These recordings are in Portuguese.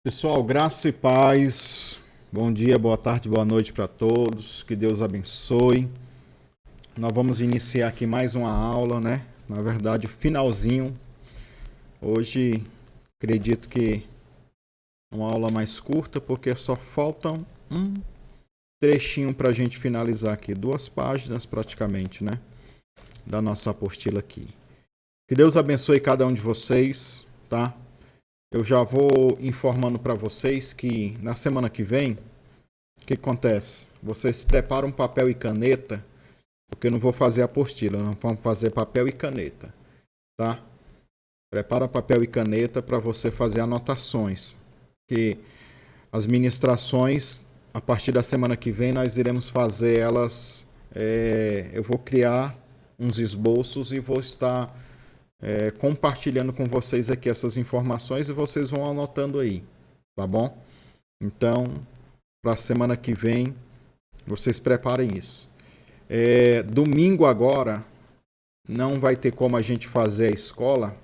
Pessoal, graça e paz. Bom dia, boa tarde, boa noite para todos. Que Deus abençoe. Nós vamos iniciar aqui mais uma aula, né? Na verdade, o finalzinho. Hoje, acredito que uma aula mais curta, porque só faltam um trechinho para a gente finalizar aqui. 2 páginas praticamente, né? Da nossa apostila aqui. Que Deus abençoe cada um de vocês, tá? Eu já vou informando para vocês que na semana que vem, o que acontece? Vocês preparam papel e caneta, porque eu não vou fazer apostila, nós vamos fazer papel e caneta, tá? Prepara papel e caneta para você fazer anotações, que as ministrações, a partir da semana que vem, nós iremos fazer elas, eu vou criar uns esboços e vou estar compartilhando com vocês aqui essas informações e vocês vão anotando aí, tá bom? Então, para a semana que vem, vocês preparem isso. Domingo agora, não vai ter como a gente fazer a escola.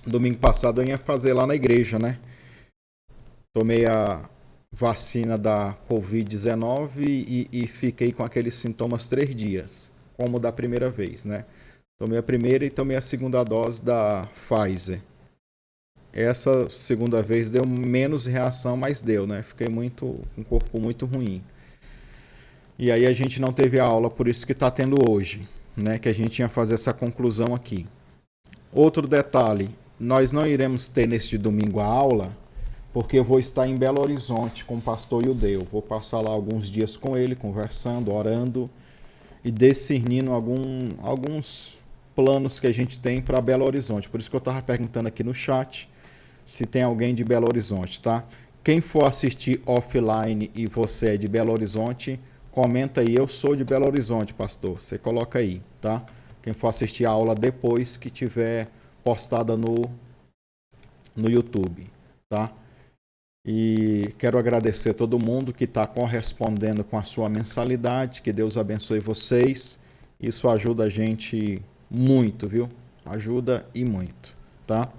Domingo passado eu ia fazer lá na igreja, né? Tomei a vacina da Covid-19 e fiquei com aqueles sintomas 3 dias, como da primeira vez, né? Tomei a primeira e tomei a segunda dose da Pfizer. Essa segunda vez deu menos reação, mas deu, né? Fiquei com um corpo muito ruim. E aí a gente não teve a aula, por isso que está tendo hoje, né? Que a gente ia fazer essa conclusão aqui. Outro detalhe, nós não iremos ter neste domingo a aula, porque eu vou estar em Belo Horizonte com o pastor Yudeu. Vou passar lá alguns dias com ele, conversando, orando e discernindo alguns planos que a gente tem para Belo Horizonte. Por isso que eu estava perguntando aqui no chat se tem alguém de Belo Horizonte, tá? Quem for assistir offline e você é de Belo Horizonte, comenta aí, eu sou de Belo Horizonte, pastor. Você coloca aí, tá? Quem for assistir a aula depois que tiver postada no YouTube, tá? E quero agradecer a todo mundo que está correspondendo com a sua mensalidade. Que Deus abençoe vocês. Isso ajuda a gente muito, viu? Ajuda e muito, tá?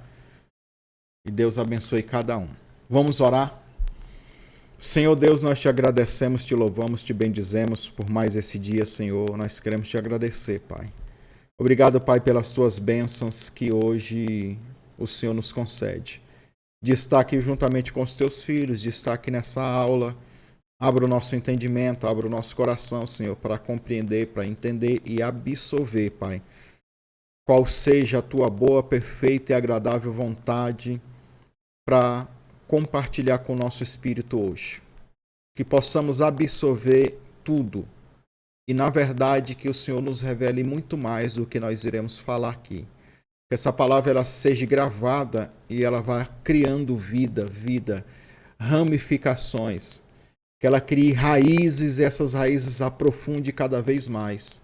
E Deus abençoe cada um. Vamos orar? Senhor Deus, nós te agradecemos, te louvamos, te bendizemos por mais esse dia, Senhor. Nós queremos te agradecer, Pai. Obrigado, Pai, pelas tuas bênçãos que hoje o Senhor nos concede. De estar aqui juntamente com os teus filhos, de estar aqui nessa aula. Abra o nosso entendimento, abra o nosso coração, Senhor, para compreender, para entender e absorver, Pai. Qual seja a tua boa, perfeita e agradável vontade para compartilhar com o nosso espírito hoje. Que possamos absorver tudo. E, na verdade, que o Senhor nos revele muito mais do que nós iremos falar aqui. Que essa palavra ela seja gravada e ela vá criando vida, ramificações. Que ela crie raízes e essas raízes aprofunde cada vez mais.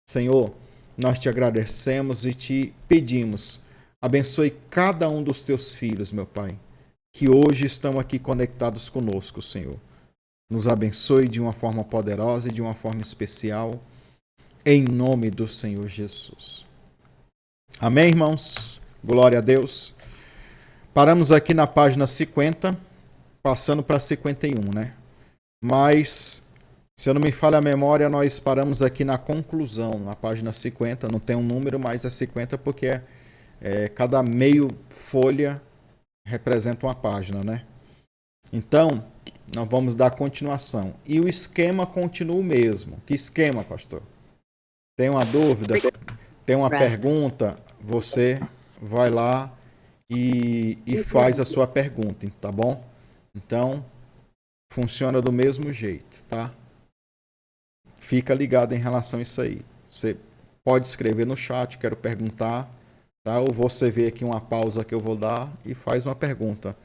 Senhor, nós te agradecemos e te pedimos, abençoe cada um dos teus filhos, meu Pai, que hoje estão aqui conectados conosco, Senhor. Nos abençoe de uma forma poderosa e de uma forma especial, em nome do Senhor Jesus. Amém, irmãos? Glória a Deus. Paramos aqui na página 50, passando para 51, né? Mas, se eu não me falha a memória, nós paramos aqui na conclusão, na página 50. Não tem um número, mas é 50 porque cada meio folha representa uma página, né? Então, nós vamos dar continuação. E o esquema continua o mesmo. Que esquema, pastor? Tem uma dúvida? Tem uma pergunta? Você vai lá e faz a sua pergunta, tá bom? Então, funciona do mesmo jeito, tá? Fica ligado em relação a isso aí. Você pode escrever no chat, quero perguntar, tá? Ou você vê aqui uma pausa que eu vou dar e faz uma pergunta.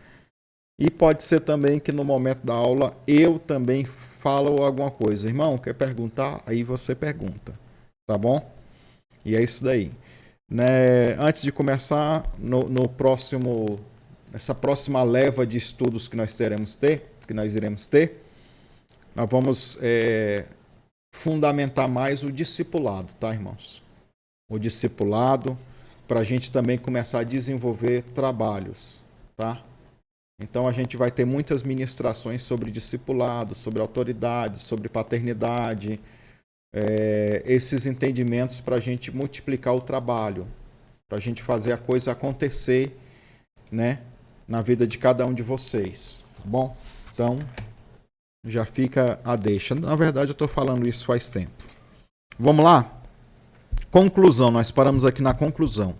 E pode ser também que no momento da aula eu também falo alguma coisa. Irmão, quer perguntar? Aí você pergunta, tá bom? E é isso daí. Né? Antes de começar, nessa próxima leva de estudos que nós iremos ter, nós vamos fundamentar mais o discipulado, tá, irmãos? O discipulado, para a gente também começar a desenvolver trabalhos, tá? Então a gente vai ter muitas ministrações sobre discipulado, sobre autoridade, sobre paternidade, esses entendimentos para a gente multiplicar o trabalho, para a gente fazer a coisa acontecer, né, na vida de cada um de vocês. Tá bom? Então, já fica a deixa. Na verdade, eu estou falando isso faz tempo. Vamos lá? Conclusão, nós paramos aqui na conclusão.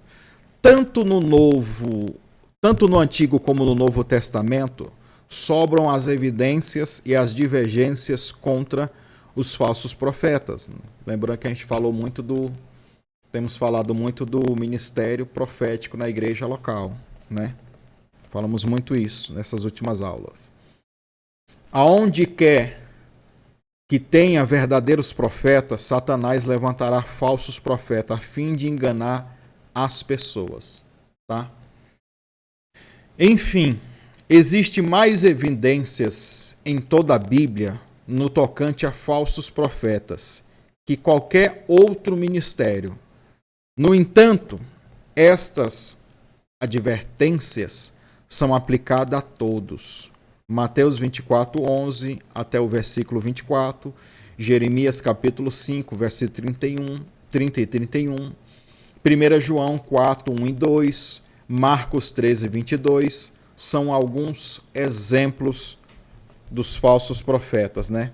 Tanto no Antigo como no Novo Testamento, sobram as evidências e as divergências contra os falsos profetas. Lembrando que a gente temos falado muito do ministério profético na igreja local, né? Falamos muito isso nessas últimas aulas. Aonde quer que tenha verdadeiros profetas, Satanás levantará falsos profetas a fim de enganar as pessoas, tá? Enfim, existe mais evidências em toda a Bíblia no tocante a falsos profetas que qualquer outro ministério. No entanto, estas advertências são aplicadas a todos. Mateus 24:11 até o versículo 24, Jeremias capítulo 5, versículo 30 e 31, 1 João 4, 1 e 2, Marcos 13, 22, são alguns exemplos dos falsos profetas, né?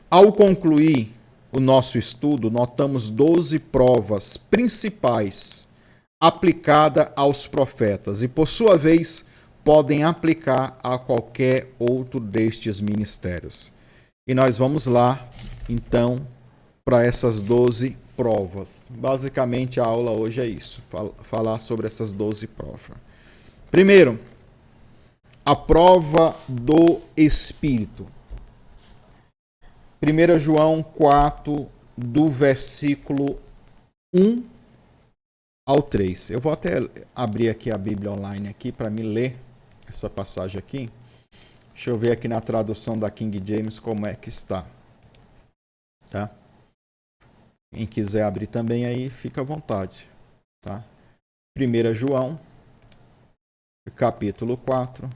Ao concluir o nosso estudo, notamos 12 provas principais aplicadas aos profetas e, por sua vez, podem aplicar a qualquer outro destes ministérios. E nós vamos lá, então, para essas 12 provas. Basicamente, a aula hoje é isso, falar sobre essas 12 provas. Primeiro, a prova do Espírito. 1 João 4, do versículo 1 ao 3. Eu vou até abrir aqui a Bíblia online aqui para me ler essa passagem aqui. Deixa eu ver aqui na tradução da King James como é que está. Tá? Quem quiser abrir também aí, fica à vontade. Tá? 1 João, capítulo 4.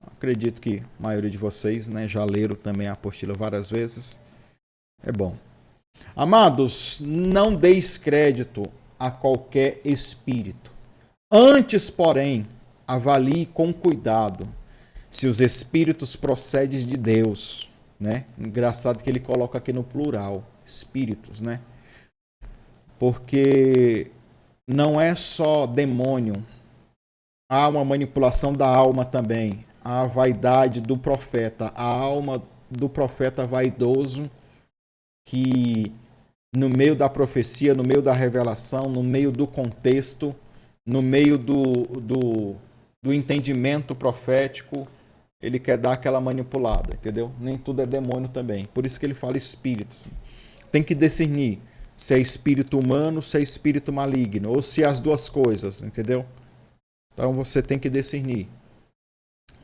Acredito que a maioria de vocês, né, já leram também a apostila várias vezes. É bom. Amados, não deis crédito a qualquer espírito. Antes, porém, avalie com cuidado se os espíritos procedem de Deus, né? Engraçado que ele coloca aqui no plural, espíritos, né? Porque não é só demônio, há uma manipulação da alma também, há a vaidade do profeta, a alma do profeta vaidoso que no meio da profecia, no meio da revelação, no meio do contexto, no meio do entendimento profético, ele quer dar aquela manipulada, entendeu? Nem tudo é demônio também. Por isso que ele fala espíritos. Tem que discernir se é espírito humano, se é espírito maligno, ou se é as duas coisas, entendeu? Então você tem que discernir.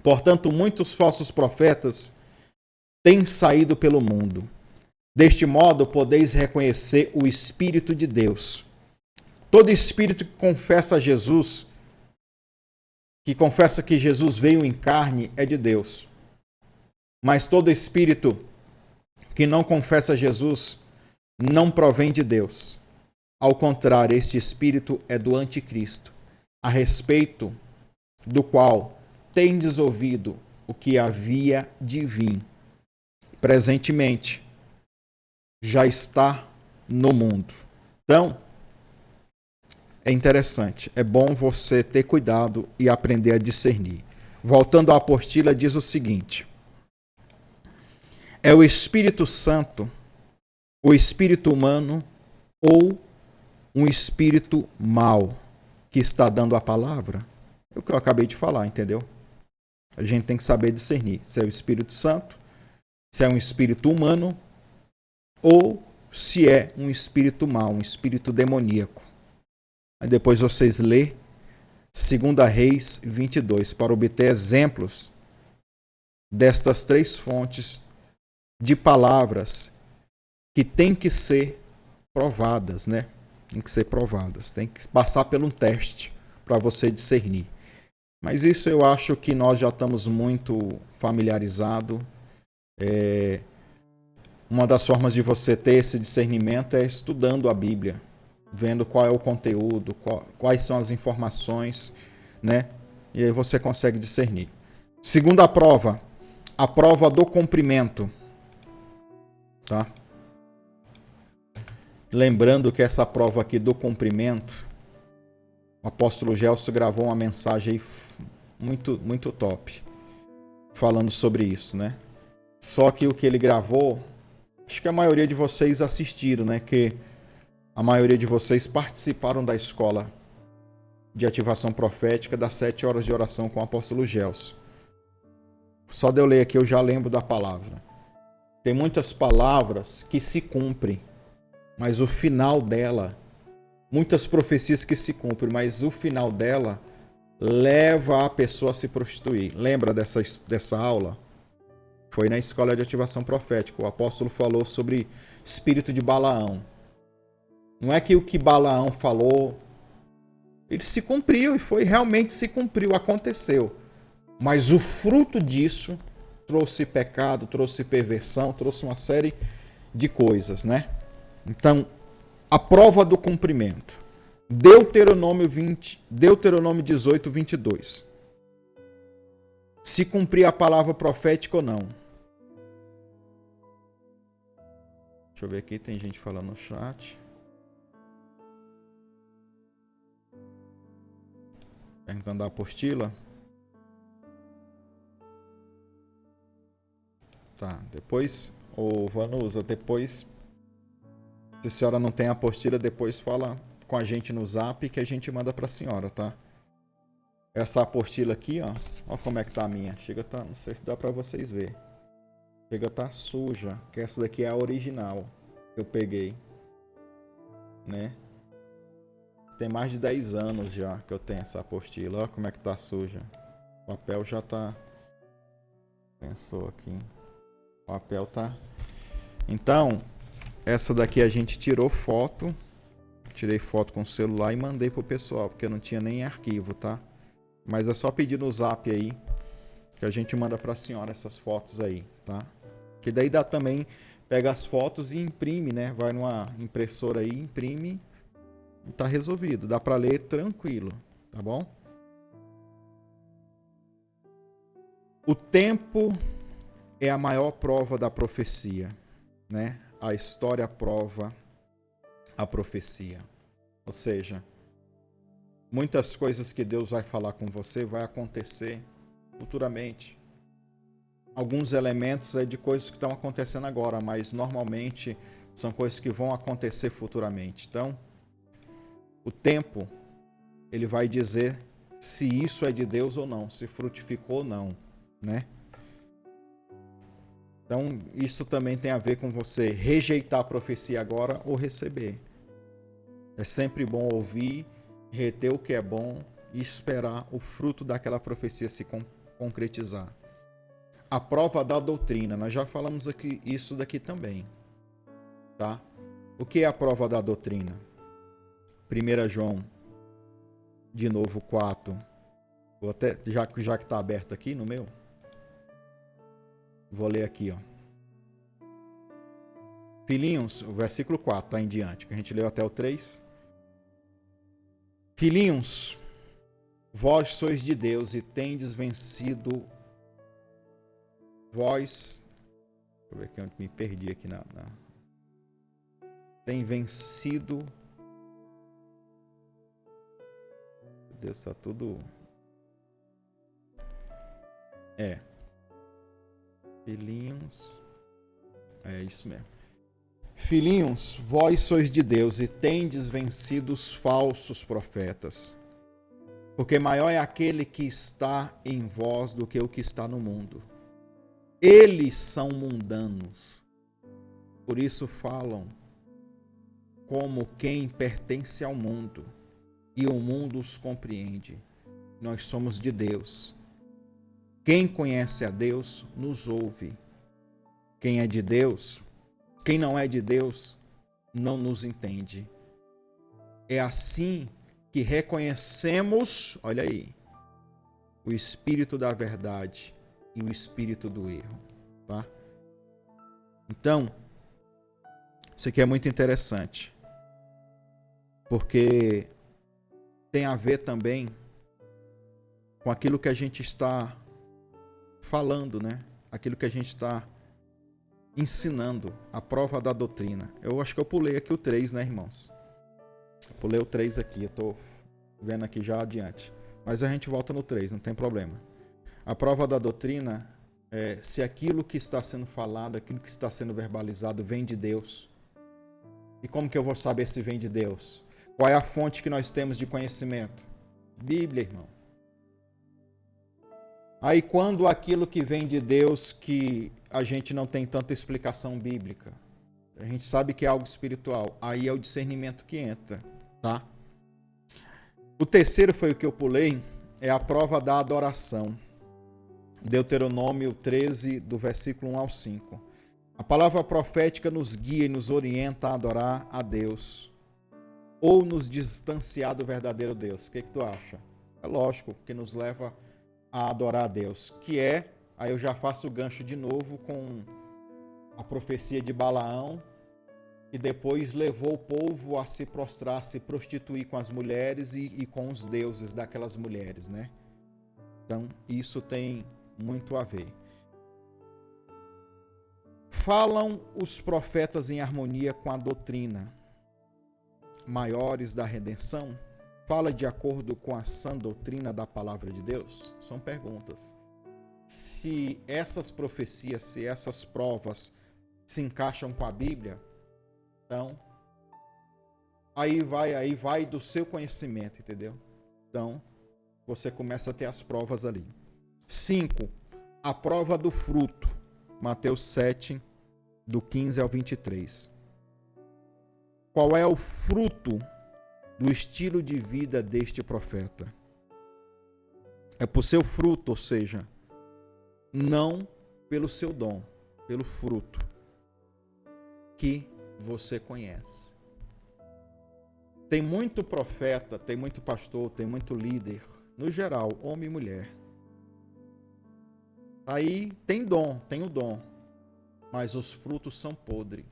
Portanto, muitos falsos profetas têm saído pelo mundo. Deste modo, podeis reconhecer o Espírito de Deus. Todo espírito que confessa Jesus, que confessa que Jesus veio em carne, é de Deus. Mas todo espírito que não confessa Jesus não provém de Deus. Ao contrário, este espírito é do anticristo, a respeito do qual tendes ouvido o que havia de vir. Presentemente, já está no mundo. Então, é interessante, é bom você ter cuidado e aprender a discernir. Voltando à apostila, diz o seguinte: é o Espírito Santo, o espírito humano ou um espírito mau que está dando a palavra? É o que eu acabei de falar, entendeu? A gente tem que saber discernir se é o Espírito Santo, se é um espírito humano ou se é um espírito mau, um espírito demoníaco. Aí depois vocês lê 2 Reis 22 para obter exemplos destas três fontes de palavras que têm que ser provadas, né? Tem que ser provadas, tem que passar por um teste para você discernir. Mas isso eu acho que nós já estamos muito familiarizados. Uma das formas de você ter esse discernimento é estudando a Bíblia, vendo qual é o conteúdo, quais são as informações, né? E aí você consegue discernir. Segunda prova, a prova do cumprimento, tá? Lembrando que essa prova aqui do cumprimento, o apóstolo Gelson gravou uma mensagem aí muito top, falando sobre isso, né? Só que o que ele gravou, acho que a maioria de vocês assistiram, né? Que a maioria de vocês participaram da escola de ativação profética das 7 horas de oração com o apóstolo Gelson. Só de eu ler aqui eu já lembro da palavra. Tem muitas palavras que se cumprem, mas o final dela, muitas profecias que se cumprem, mas o final dela leva a pessoa a se prostituir. Lembra dessa aula? Foi na escola de ativação profética. O apóstolo falou sobre espírito de Balaão. Não é que o que Balaão falou, ele se cumpriu e realmente se cumpriu, aconteceu. Mas o fruto disso trouxe pecado, trouxe perversão, trouxe uma série de coisas, né? Então, a prova do cumprimento. Deuteronômio 18, 22. Se cumprir a palavra profética ou não. Deixa eu ver aqui, tem gente falando no chat. Perguntando da apostila. Tá, depois, ô Vanusa, depois, se a senhora não tem a apostila, depois fala com a gente no zap que a gente manda pra senhora, tá? Essa apostila aqui, ó como é que tá a minha. Chega tá, não sei se dá pra vocês verem. Chega tá suja, que essa daqui é a original que eu peguei, né? Tem mais de 10 anos já que eu tenho essa apostila. Olha como é que tá suja. O papel já tá... Pensou aqui. O papel tá... Então, essa daqui a gente tirou foto. Tirei foto com o celular e mandei pro pessoal, porque não tinha nem arquivo, tá? Mas é só pedir no zap aí, que a gente manda pra senhora essas fotos aí, tá? Que daí dá também... Pega as fotos e imprime, né? Vai numa impressora aí, imprime... Tá resolvido, dá para ler tranquilo, tá bom? O tempo é a maior prova da profecia, né? A história prova a profecia. Ou seja, muitas coisas que Deus vai falar com você vai acontecer futuramente. Alguns elementos é de coisas que estão acontecendo agora, mas normalmente são coisas que vão acontecer futuramente. Então, o tempo, ele vai dizer se isso é de Deus ou não, se frutificou ou não, né? Então, isso também tem a ver com você rejeitar a profecia agora ou receber. É sempre bom ouvir, reter o que é bom e esperar o fruto daquela profecia se concretizar. A prova da doutrina, nós já falamos aqui isso daqui também, tá? O que é a prova da doutrina? 1 João, de novo, 4. Vou até, já que está aberto aqui no meu, vou ler aqui, ó. Filhinhos, o versículo 4 tá em diante, que a gente leu até o 3. Filhinhos, vós sois de Deus e tendes vencido vós. Deixa eu ver aqui onde me perdi aqui tem vencido. Deus, tá tudo. Filhinhos. É isso mesmo. Filhinhos, vós sois de Deus e tendes vencido os falsos profetas. Porque maior é aquele que está em vós do que o que está no mundo. Eles são mundanos. Por isso falam como quem pertence ao mundo. E o mundo os compreende. Nós somos de Deus. Quem conhece a Deus, nos ouve. Quem é de Deus, quem não é de Deus, não nos entende. É assim que reconhecemos, olha aí, o espírito da verdade e o espírito do erro, tá? Então, isso aqui é muito interessante, porque tem a ver também com aquilo que a gente está falando, né? Aquilo que a gente está ensinando, a prova da doutrina. Eu acho que eu pulei aqui o 3, né, irmãos? Eu pulei o 3 aqui, eu tô vendo aqui já adiante. Mas a gente volta no 3, não tem problema. A prova da doutrina é se aquilo que está sendo falado, aquilo que está sendo verbalizado vem de Deus. E como que eu vou saber se vem de Deus? Qual é a fonte que nós temos de conhecimento? Bíblia, irmão. Aí quando aquilo que vem de Deus, que a gente não tem tanta explicação bíblica, a gente sabe que é algo espiritual, aí é o discernimento que entra, tá? O terceiro foi o que eu pulei, é a prova da adoração. Deuteronômio 13, do versículo 1 ao 5. A palavra profética nos guia e nos orienta a adorar a Deus, ou nos distanciar do verdadeiro Deus. O que tu acha? É lógico que nos leva a adorar a Deus, que é, aí eu já faço o gancho de novo com a profecia de Balaão, que depois levou o povo a se prostrar, a se prostituir com as mulheres e com os deuses daquelas mulheres, né? Então, isso tem muito a ver. Falam os profetas em harmonia com a doutrina maiores da redenção? Fala de acordo com a sã doutrina da palavra de Deus? São perguntas. Se essas profecias, se essas provas se encaixam com a Bíblia, então aí vai do seu conhecimento, entendeu? Então você começa a ter as provas ali. 5. A prova do fruto. Mateus 7, do 15 ao 23. Qual é o fruto do estilo de vida deste profeta? É por seu fruto, ou seja, não pelo seu dom, pelo fruto que você conhece. Tem muito profeta, tem muito pastor, tem muito líder, no geral, homem e mulher. Aí tem o dom, mas os frutos são podres.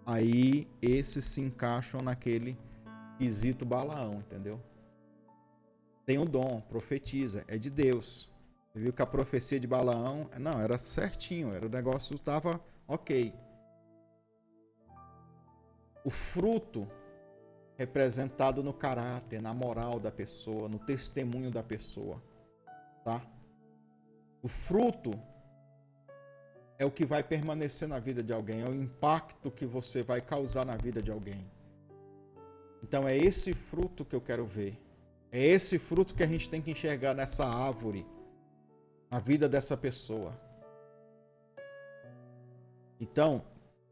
Aí esses se encaixam naquele quesito Balaão, entendeu? Tem o dom, profetiza, é de Deus. Você viu que a profecia de Balaão, não, era certinho, o negócio estava ok. O fruto representado no caráter, na moral da pessoa, no testemunho da pessoa, tá? O fruto é o que vai permanecer na vida de alguém, é o impacto que você vai causar na vida de alguém. Então é esse fruto que eu quero ver. É esse fruto que a gente tem que enxergar nessa árvore, na vida dessa pessoa. Então,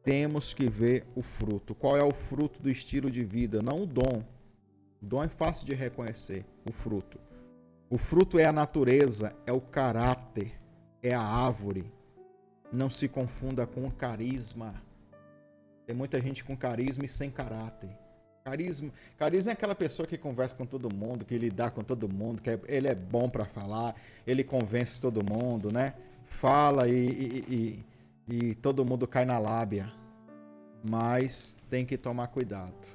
temos que ver o fruto. Qual é o fruto do estilo de vida? Não o dom. O dom é fácil de reconhecer, o fruto. O fruto é a natureza, é o caráter, é a árvore. Não se confunda com o carisma. Tem muita gente com carisma e sem caráter. Carisma é aquela pessoa que conversa com todo mundo, que lidar com todo mundo, que ele é bom para falar, ele convence todo mundo, né? Fala e todo mundo cai na lábia. Mas tem que tomar cuidado,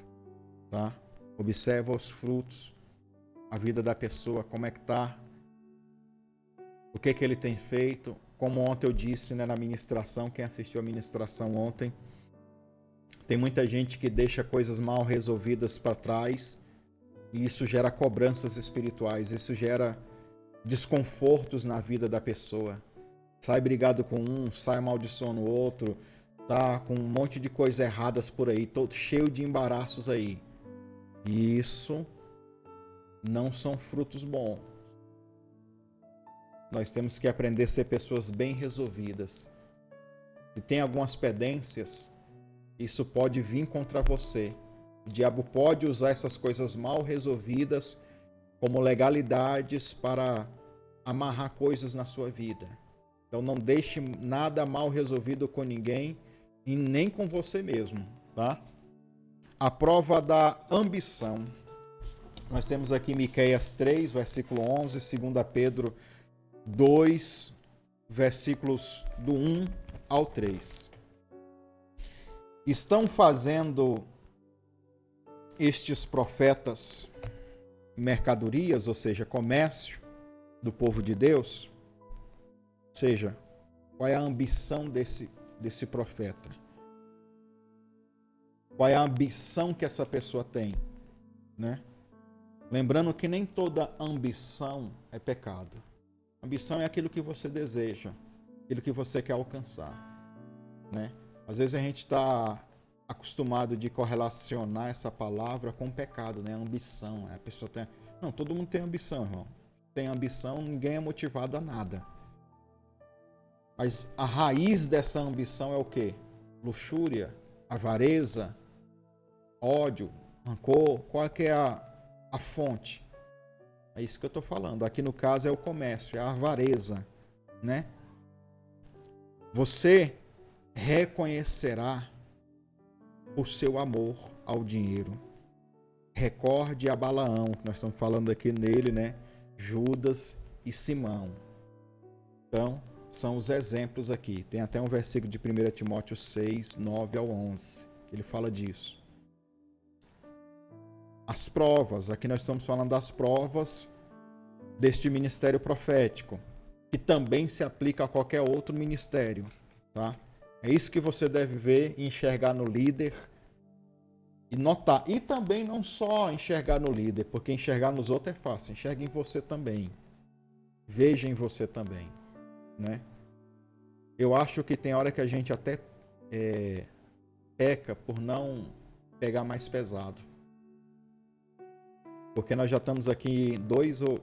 tá? Observa os frutos, a vida da pessoa, como é que tá, o que ele tem feito. Como ontem eu disse, né, na ministração, quem assistiu a ministração ontem, tem muita gente que deixa coisas mal resolvidas para trás e isso gera cobranças espirituais, isso gera desconfortos na vida da pessoa. Sai brigado com um, sai amaldiçoando o outro, tá com um monte de coisas erradas por aí, todo cheio de embaraços aí. E isso não são frutos bons. Nós temos que aprender a ser pessoas bem resolvidas. Se tem algumas pendências, isso pode vir contra você. O diabo pode usar essas coisas mal resolvidas como legalidades para amarrar coisas na sua vida. Então não deixe nada mal resolvido com ninguém e nem com você mesmo, tá? A prova da ambição. Nós temos aqui Miqueias 3, versículo 11, 2 Pedro 2, versículos do 1 ao 3. Estão fazendo estes profetas mercadorias, ou seja, comércio do povo de Deus? Ou seja, qual é a ambição desse profeta? Qual é a ambição que essa pessoa tem, né? Lembrando que nem toda ambição é pecado. Ambição é aquilo que você deseja, aquilo que você quer alcançar, né? Às vezes a gente está acostumado de correlacionar essa palavra com pecado, né? Ambição. A pessoa tem... Não, todo mundo tem ambição, irmão. Tem ambição, ninguém é motivado a nada. Mas a raiz dessa ambição é o quê? Luxúria, avareza, ódio, rancor. Qual é que é a fonte? É isso que eu estou falando. Aqui no caso é o comércio, é a avareza, né? Você reconhecerá o seu amor ao dinheiro. Recorde a Balaão, que nós estamos falando aqui nele, né? Judas e Simão. Então, são os exemplos aqui. Tem até um versículo de 1 Timóteo 6, 9 ao 11, que ele fala disso. As provas, aqui nós estamos falando das provas deste ministério profético, que também se aplica a qualquer outro ministério, tá? É isso que você deve ver e enxergar no líder e notar. E também não só enxergar no líder, porque enxergar nos outros é fácil. Enxergue em você também. Veja em você também, né? Eu acho que tem hora que a gente até peca por não pegar mais pesado. Porque nós já estamos aqui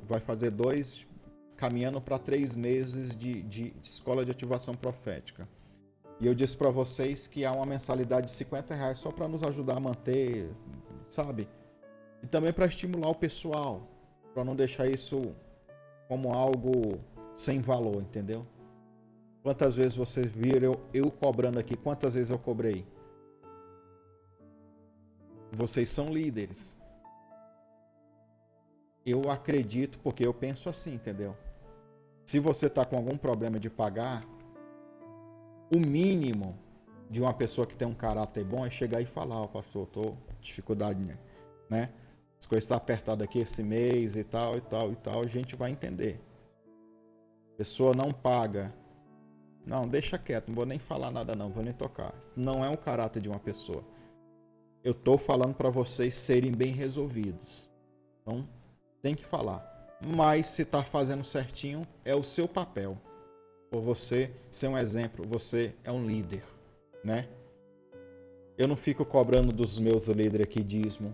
vai fazer 2, caminhando para 3 meses de escola de ativação profética. E eu disse para vocês que há uma mensalidade de R$50 só para nos ajudar a manter, sabe? E também para estimular o pessoal, para não deixar isso como algo sem valor, entendeu? Quantas vezes vocês viram eu cobrando aqui? Quantas vezes eu cobrei? Vocês são líderes. Eu acredito, porque eu penso assim, entendeu? Se você está com algum problema de pagar, o mínimo de uma pessoa que tem um caráter bom é chegar e falar, ó, pastor, estou com dificuldade, né? As coisas estão apertadas aqui esse mês e tal, a gente vai entender. A pessoa não paga. Não, deixa quieto, não vou nem falar nada não, vou nem tocar. Não é o caráter de uma pessoa. Eu estou falando para vocês serem bem resolvidos. Então, tem que falar. Mas se está fazendo certinho, é o seu papel. Por você ser um exemplo, você é um líder, né? Eu não fico cobrando dos meus líderes aqui dízimo.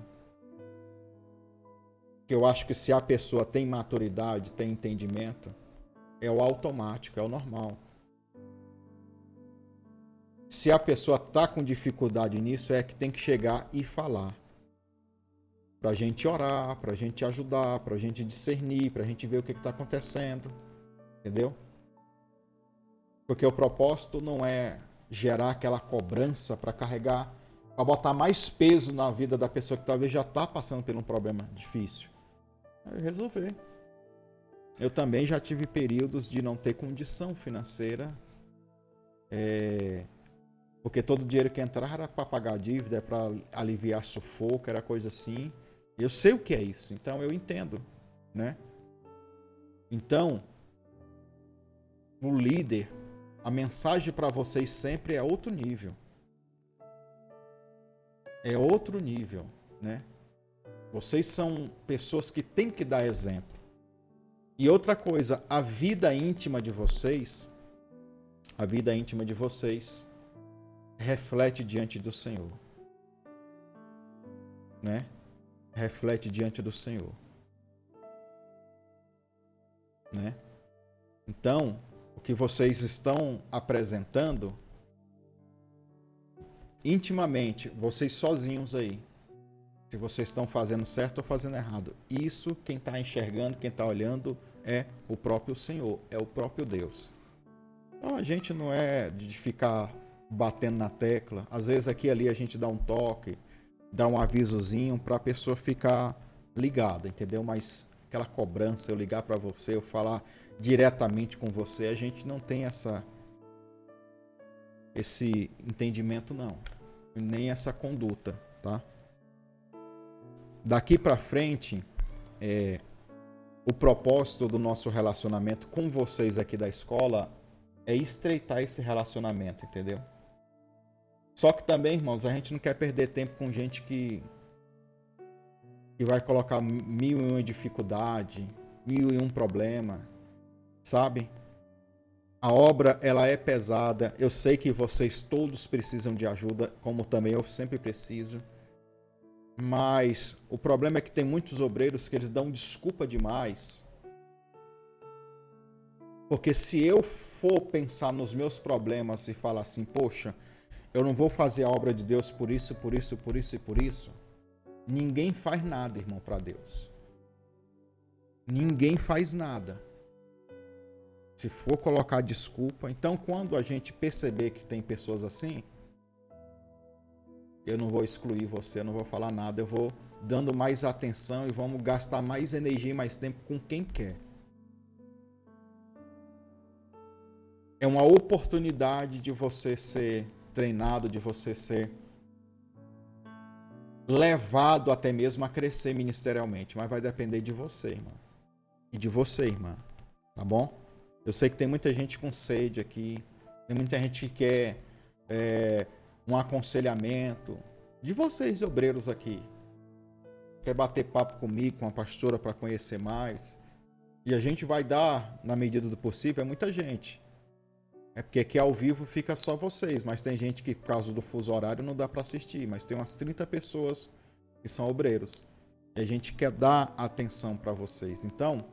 Porque eu acho que se a pessoa tem maturidade, tem entendimento, é o automático, é o normal. Se a pessoa está com dificuldade nisso, é que tem que chegar e falar. Para a gente orar, para a gente ajudar, para a gente discernir, para a gente ver o que está acontecendo. Entendeu? Porque o propósito não é gerar aquela cobrança para carregar, para botar mais peso na vida da pessoa que talvez já está passando por um problema difícil. É resolver. Eu também já tive períodos de não ter condição financeira, porque todo o dinheiro que entrava era para pagar a dívida, é para aliviar sufoco, era coisa assim. Eu sei o que é isso, então eu entendo, né? Então, o líder, a mensagem para vocês sempre é outro nível. É outro nível, né? Vocês são pessoas que têm que dar exemplo. E outra coisa, a vida íntima de vocês reflete diante do Senhor, né? Reflete diante do Senhor, né? Então, o que vocês estão apresentando intimamente, vocês sozinhos aí, se vocês estão fazendo certo ou fazendo errado, isso quem está enxergando, quem está olhando é o próprio Senhor, é o próprio Deus. Então a gente não é de ficar batendo na tecla. Às vezes aqui e ali a gente dá um toque, dá um avisozinho para a pessoa ficar ligada, entendeu? Mas aquela cobrança, eu ligar para você, eu falar diretamente com você, a gente não tem esse entendimento não, nem essa conduta, tá? Daqui para frente, o propósito do nosso relacionamento com vocês aqui da escola é estreitar esse relacionamento, entendeu? Só que também, irmãos, a gente não quer perder tempo com gente que vai colocar 1001 dificuldade, 1001 problema, sabe? A obra, ela é pesada. Eu sei que vocês todos precisam de ajuda, como também eu sempre preciso. Mas o problema é que tem muitos obreiros que eles dão desculpa demais. Porque se eu for pensar nos meus problemas e falar assim, poxa, eu não vou fazer a obra de Deus por isso, por isso, por isso e por isso. Ninguém faz nada, irmão, para Deus. Ninguém faz nada. Se for colocar desculpa, então quando a gente perceber que tem pessoas assim, eu não vou excluir você, eu não vou falar nada, eu vou dando mais atenção e vamos gastar mais energia e mais tempo com quem quer. É uma oportunidade de você ser treinado, de você ser levado até mesmo a crescer ministerialmente, mas vai depender de você, irmão. E de você, irmã, tá bom? Eu sei que tem muita gente com sede aqui, tem muita gente que quer um aconselhamento de vocês, obreiros aqui. Quer bater papo comigo, com a pastora para conhecer mais. E a gente vai dar, na medida do possível, muita gente. É porque aqui ao vivo fica só vocês, mas tem gente que, por causa do fuso horário, não dá para assistir. Mas tem umas 30 pessoas que são obreiros. E a gente quer dar atenção para vocês. Então,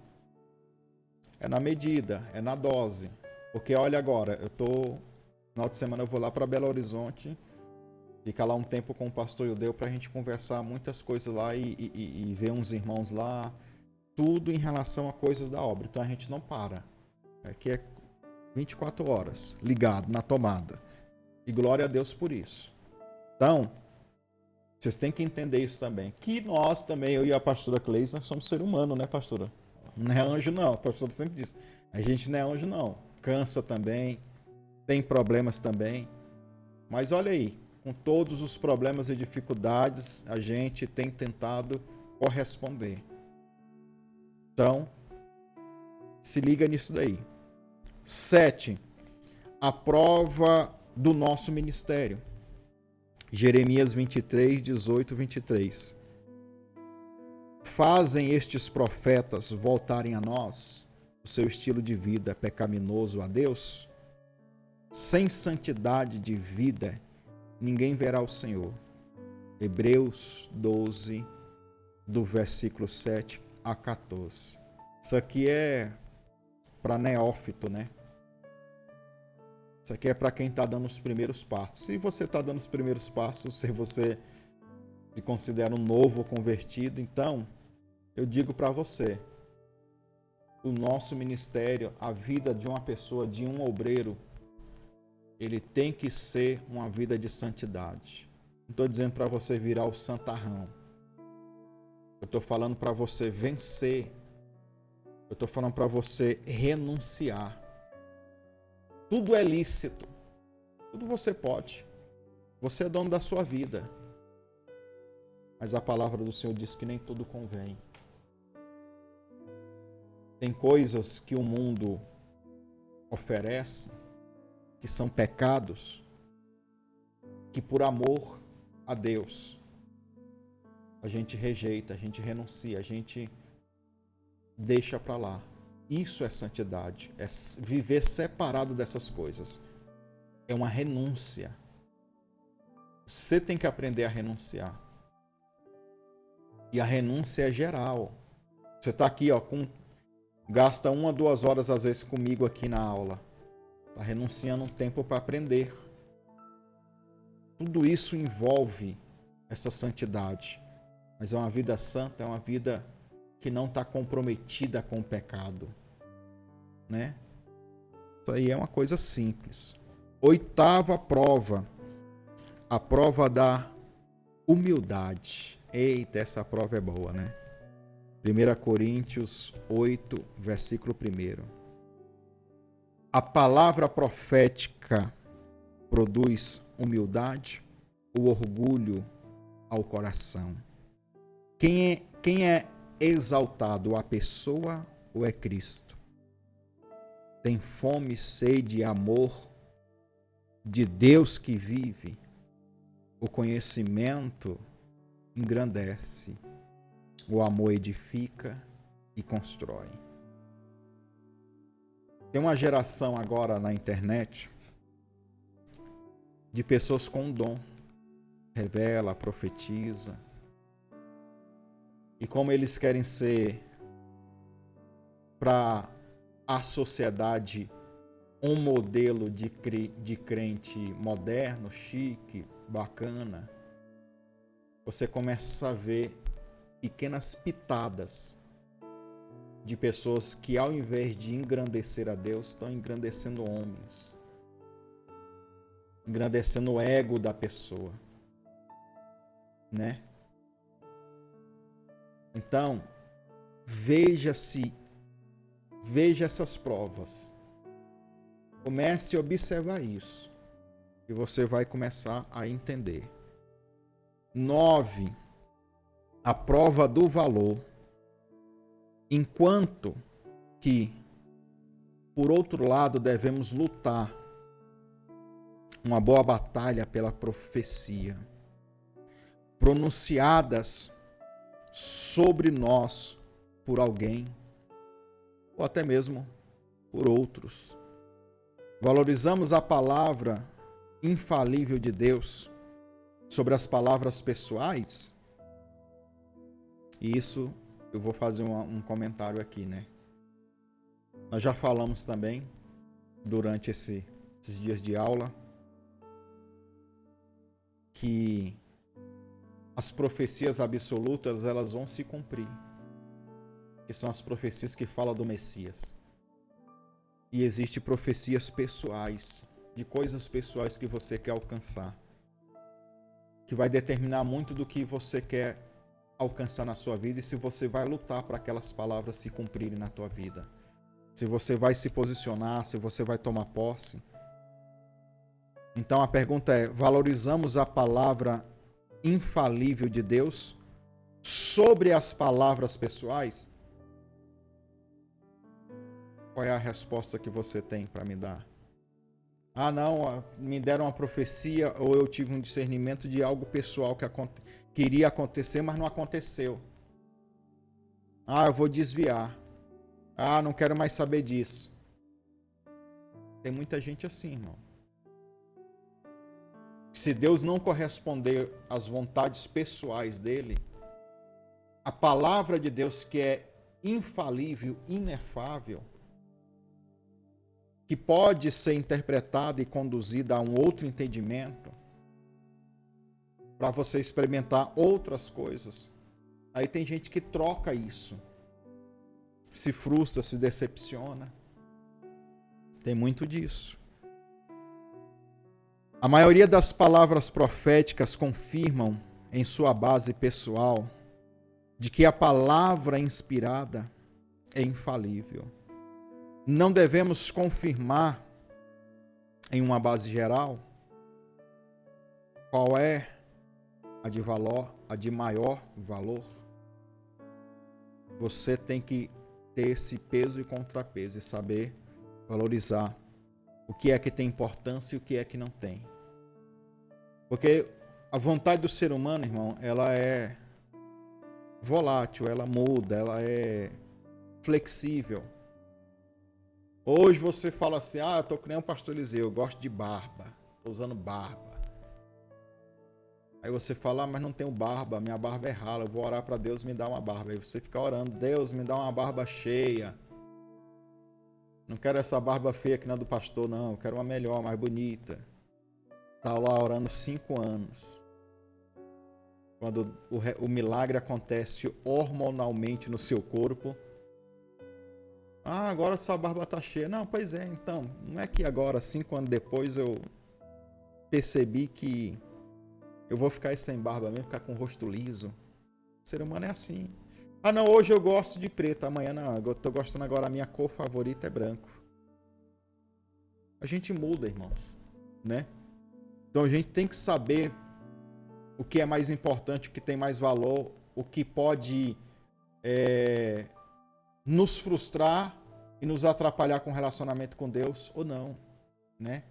é na medida, é na dose. Porque olha agora, no final de semana eu vou lá para Belo Horizonte, ficar lá um tempo com o pastor Ildeu para a gente conversar muitas coisas lá e ver uns irmãos lá, tudo em relação a coisas da obra. Então a gente não para. Aqui é 24 horas, ligado na tomada. E glória a Deus por isso. Então, vocês têm que entender isso também. Que nós também, eu e a pastora Cleis, nós somos ser humano, né, pastora? Não é anjo não, a pastora sempre diz. A gente não é anjo não. Cansa também, tem problemas também. Mas olha aí, com todos os problemas e dificuldades, a gente tem tentado corresponder. Então, se liga nisso daí. 7. A prova do nosso ministério. Jeremias 23, 18, 23. Fazem estes profetas voltarem a nós? O seu estilo de vida é pecaminoso a Deus? Sem santidade de vida, ninguém verá o Senhor. Hebreus 12, do versículo 7 a 14. Isso aqui é para neófito, né? Isso aqui é para quem está dando os primeiros passos. Se você está dando os primeiros passos, se você se considera um novo convertido, então eu digo para você, o nosso ministério, a vida de uma pessoa, de um obreiro, ele tem que ser uma vida de santidade. Não estou dizendo para você virar o santarrão. Eu estou falando para você vencer. Eu estou falando para você renunciar. Tudo é lícito. Tudo você pode. Você é dono da sua vida. Mas a palavra do Senhor diz que nem tudo convém. Tem coisas que o mundo oferece, que são pecados, que por amor a Deus, a gente rejeita, a gente renuncia, a gente deixa para lá. Isso é santidade, é viver separado dessas coisas. É uma renúncia. Você tem que aprender a renunciar. E a renúncia é geral. Você está aqui, ó, gasta 1 a 2 horas às vezes comigo aqui na aula. Está renunciando um tempo para aprender. Tudo isso envolve essa santidade. Mas é uma vida santa, é uma vida que não está comprometida com o pecado, né? Isso aí é uma coisa simples. 8ª prova, a prova da humildade. Eita, essa prova é boa, né? 1 Coríntios 8, versículo 1. A palavra profética produz humildade, o orgulho ao coração. Quem é exaltado, a pessoa ou é Cristo? Tem fome, sede e amor de Deus que vive. O conhecimento engrandece, o amor edifica e constrói. Tem uma geração agora na internet de pessoas com dom, revela, profetiza. E como eles querem ser para a sociedade um modelo de crente moderno, chique, bacana, você começa a ver pequenas pitadas de pessoas que, ao invés de engrandecer a Deus, estão engrandecendo homens, engrandecendo o ego da pessoa, né? Então, veja essas provas. Comece a observar isso e você vai começar a entender. 9. A prova do valor. Enquanto que, por outro lado, devemos lutar uma boa batalha pela profecia, pronunciadas sobre nós por alguém, ou até mesmo por outros. Valorizamos a palavra infalível de Deus sobre as palavras pessoais? E isso eu vou fazer um comentário aqui, né? Nós já falamos também, durante esses dias de aula, que as profecias absolutas, elas vão se cumprir. Que são as profecias que falam do Messias. E existem profecias pessoais, de coisas pessoais que você quer alcançar, que vai determinar muito do que você quer alcançar na sua vida e se você vai lutar para aquelas palavras se cumprirem na tua vida. Se você vai se posicionar, se você vai tomar posse. Então a pergunta é: valorizamos a palavra infalível de Deus sobre as palavras pessoais? Qual é a resposta que você tem para me dar? Ah, não, me deram uma profecia ou eu tive um discernimento de algo pessoal que iria acontecer, mas não aconteceu. Ah, eu vou desviar. Ah, não quero mais saber disso. Tem muita gente assim, irmão. Se Deus não corresponder às vontades pessoais dele, a palavra de Deus, que é infalível, inefável, que pode ser interpretada e conduzida a um outro entendimento, para você experimentar outras coisas. Aí tem gente que troca isso, se frustra, se decepciona. Tem muito disso. A maioria das palavras proféticas confirmam em sua base pessoal de que a palavra inspirada é infalível. Não devemos confirmar em uma base geral qual é a de maior valor. Você tem que ter esse peso e contrapeso e saber valorizar o que é que tem importância e o que é que não tem. Porque a vontade do ser humano, irmão, ela é volátil, ela muda, ela é flexível. Hoje você fala assim: ah, eu tô que nem um pastor Eliseu, eu gosto de barba, tô usando barba. Aí você fala: ah, mas não tenho barba, minha barba é rala, eu vou orar para Deus me dar uma barba. Aí você fica orando: Deus, me dá uma barba cheia. Não quero essa barba feia que não é do pastor, não, eu quero uma melhor, mais bonita. Tá lá orando 5 anos. Quando o milagre acontece hormonalmente no seu corpo, ah, agora sua barba tá cheia. Não, pois é, então, não é que agora, 5 anos depois, eu percebi que eu vou ficar sem barba mesmo, ficar com o rosto liso. O ser humano é assim. Ah, não, hoje eu gosto de preto, amanhã não. Eu tô gostando agora, a minha cor favorita é branco. A gente muda, irmãos, né? Então a gente tem que saber o que é mais importante, o que tem mais valor, o que pode nos frustrar e nos atrapalhar com o relacionamento com Deus ou não, né?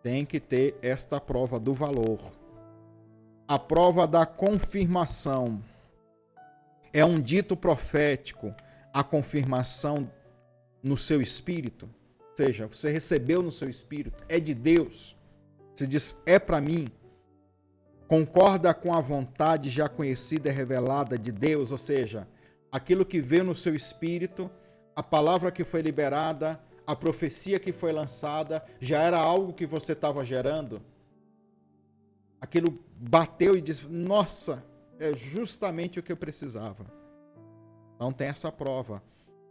Tem que ter esta prova do valor. A prova da confirmação é um dito profético, a confirmação no seu espírito. Ou seja, você recebeu no seu espírito, é de Deus. Você diz, é para mim. Concorda com a vontade já conhecida e revelada de Deus, ou seja, aquilo que veio no seu espírito, a palavra que foi liberada, a profecia que foi lançada, já era algo que você estava gerando? Aquilo bateu e disse, nossa, é justamente o que eu precisava. Não tem essa prova.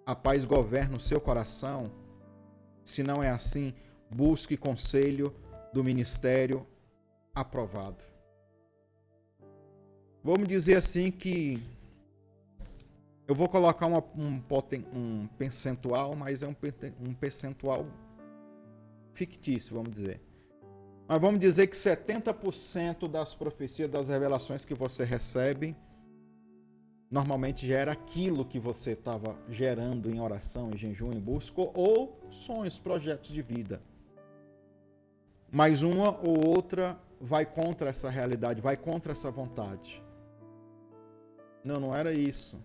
A paz governa o seu coração. Se não é assim, busque conselho do ministério aprovado. Vamos dizer assim que eu vou colocar um percentual, mas é um percentual fictício, vamos dizer. Mas vamos dizer que 70% das profecias, das revelações que você recebe, normalmente já era aquilo que você estava gerando em oração, em jejum, em busca, ou sonhos, projetos de vida. Mas uma ou outra vai contra essa realidade, vai contra essa vontade. Não era isso.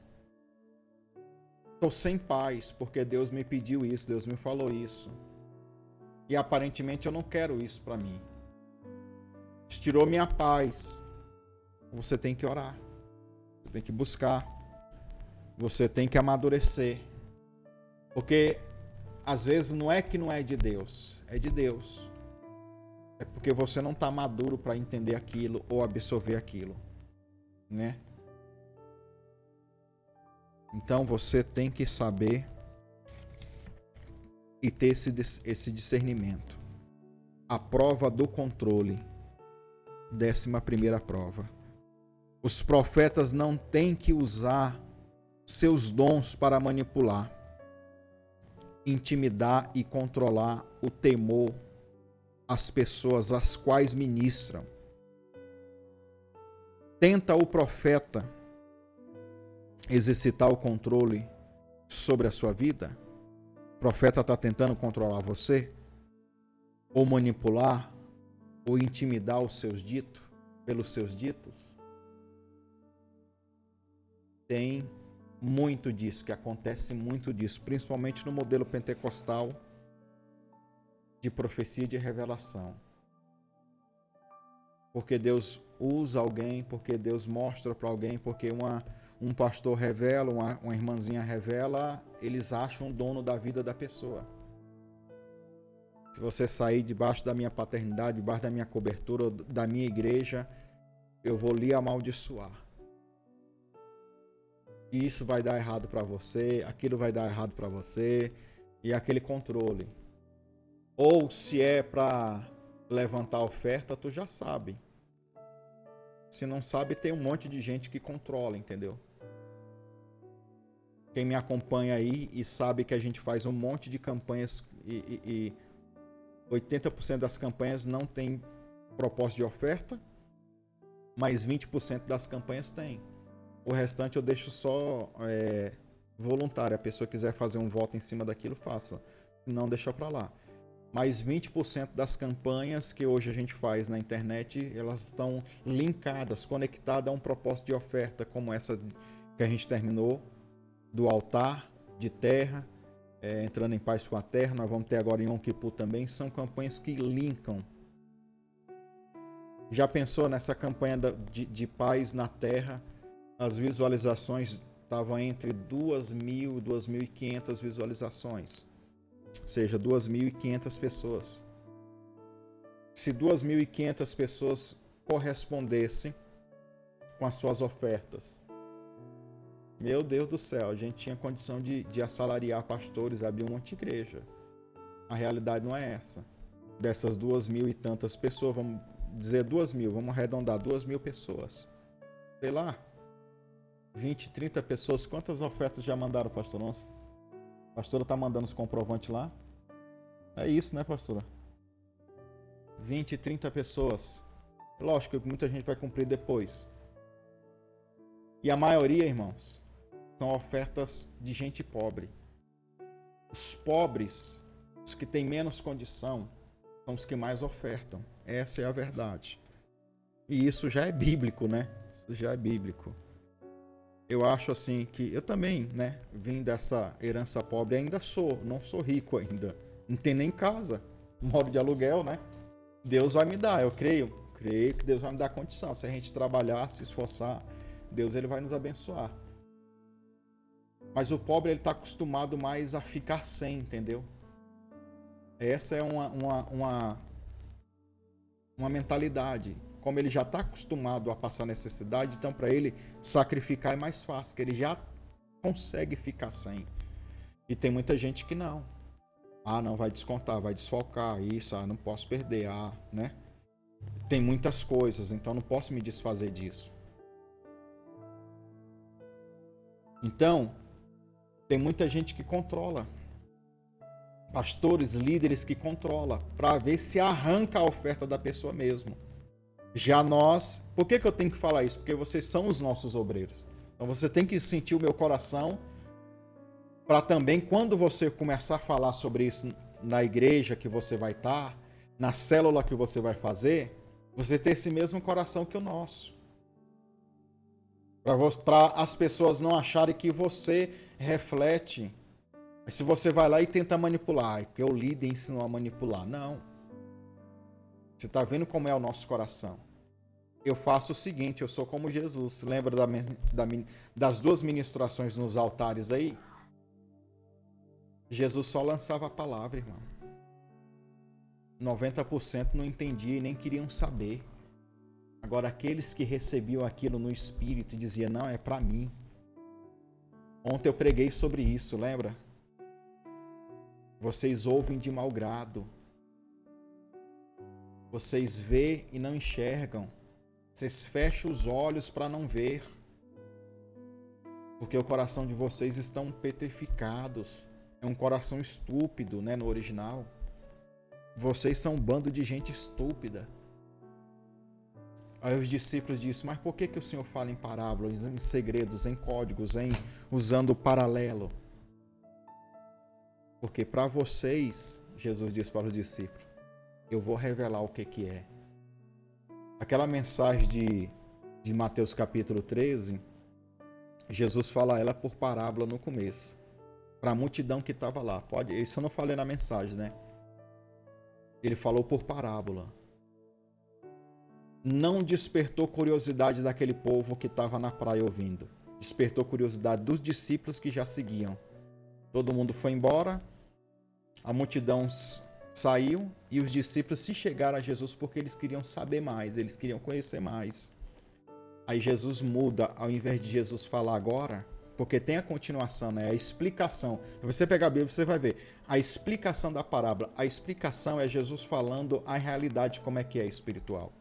Estou sem paz porque Deus me pediu isso, Deus me falou isso. E aparentemente eu não quero isso para mim. Tirou minha paz. Você tem que orar. Você tem que buscar. Você tem que amadurecer. Porque às vezes não é que não é de Deus, é de Deus. É porque você não está maduro para entender aquilo ou absorver aquilo, né? Então você tem que saber e ter esse discernimento. A prova do controle. 11ª prova. Os profetas não têm que usar seus dons para manipular, intimidar e controlar o temor às pessoas às quais ministram. Tenta o profeta exercitar o controle sobre a sua vida? O profeta está tentando controlar você? Ou manipular? Ou intimidar os seus ditos? Pelos seus ditos? Tem muito disso, que acontece muito disso, principalmente no modelo pentecostal de profecia e de revelação. Porque Deus usa alguém, porque Deus mostra para alguém, porque um pastor revela, uma irmãzinha revela, eles acham o dono da vida da pessoa. Se você sair debaixo da minha paternidade, debaixo da minha cobertura, da minha igreja, eu vou lhe amaldiçoar. E isso vai dar errado para você, aquilo vai dar errado para você, e aquele controle. Ou se é para levantar a oferta, tu já sabe. Se não sabe, tem um monte de gente que controla, entendeu? Quem me acompanha aí e sabe que a gente faz um monte de campanhas e 80% das campanhas não tem propósito de oferta, mas 20% das campanhas tem. O restante eu deixo só voluntário. A pessoa quiser fazer um voto em cima daquilo, faça. Não, deixa para lá. Mas 20% das campanhas que hoje a gente faz na internet, elas estão linkadas, conectadas a um propósito de oferta, como essa que a gente terminou, do altar de terra, entrando em paz com a terra. Nós vamos ter agora em Yom Kippur também. São campanhas que linkam. Já pensou nessa campanha de paz na terra? As visualizações estavam entre 2.000 e 2.500 visualizações. Ou seja, 2.500 pessoas. Se 2.500 pessoas correspondessem com as suas ofertas, meu Deus do céu, a gente tinha condição de assalariar pastores, abrir um monte de igreja. A realidade não é essa. Dessas 2.000 e tantas pessoas, vamos dizer 2.000, vamos arredondar 2.000 pessoas. Sei lá, 20, 30 pessoas. Quantas ofertas já mandaram, pastor? Nossa, a pastora está mandando os comprovantes lá. É isso, né, pastora? 20, 30 pessoas. Lógico que muita gente vai cumprir depois. E a maioria, irmãos, são ofertas de gente pobre. Os pobres, os que têm menos condição, são os que mais ofertam. Essa é a verdade. E isso já é bíblico, né? Isso já é bíblico. Eu acho assim que eu também, né, vim dessa herança pobre, ainda não sou rico ainda. Não tenho nem casa, moro de aluguel, né? Deus vai me dar, eu creio que Deus vai me dar condição. Se a gente trabalhar, se esforçar, Deus ele vai nos abençoar. Mas o pobre ele está acostumado mais a ficar sem, entendeu? Essa é uma mentalidade. Como ele já está acostumado a passar necessidade, então para ele sacrificar é mais fácil, que ele já consegue ficar sem. E tem muita gente que não. Ah, não, vai descontar, vai desfalcar isso, não posso perder, né? Tem muitas coisas, então não posso me desfazer disso. Então, tem muita gente que controla. Pastores, líderes que controla para ver se arranca a oferta da pessoa mesmo. Já nós, por que eu tenho que falar isso? Porque vocês são os nossos obreiros. Então você tem que sentir o meu coração para também, quando você começar a falar sobre isso na igreja que você vai estar, na célula que você vai fazer, você ter esse mesmo coração que o nosso. Para as pessoas não acharem que você reflete. Mas se você vai lá e tenta manipular, porque o líder ensinou a manipular. Não. Você está vendo como é o nosso coração. Eu faço o seguinte, eu sou como Jesus. Lembra das duas ministrações nos altares aí? Jesus só lançava a palavra, irmão. 90% não entendia e nem queriam saber. Agora, aqueles que recebiam aquilo no Espírito diziam, não, é para mim. Ontem eu preguei sobre isso, lembra? Vocês ouvem de mau grado. Vocês vê e não enxergam. Vocês fecham os olhos para não ver. Porque o coração de vocês estão petrificados. É um coração estúpido, né, no original. Vocês são um bando de gente estúpida. Aí os discípulos disseram, mas por que o Senhor fala em parábolas, em segredos, em códigos, usando o paralelo? Porque para vocês, Jesus disse para os discípulos, eu vou revelar o que é. Aquela mensagem de Mateus capítulo 13, Jesus fala ela por parábola no começo. Para a multidão que estava lá. Isso eu não falei na mensagem, né? Ele falou por parábola. Não despertou curiosidade daquele povo que estava na praia ouvindo. Despertou curiosidade dos discípulos que já seguiam. Todo mundo foi embora, a multidão saiu e os discípulos se chegaram a Jesus porque eles queriam saber mais, eles queriam conhecer mais. Aí Jesus muda, ao invés de Jesus falar agora, porque tem a continuação, né? A explicação. Se você pegar a Bíblia, você vai ver a explicação da parábola. A explicação é Jesus falando a realidade como é que é espiritual.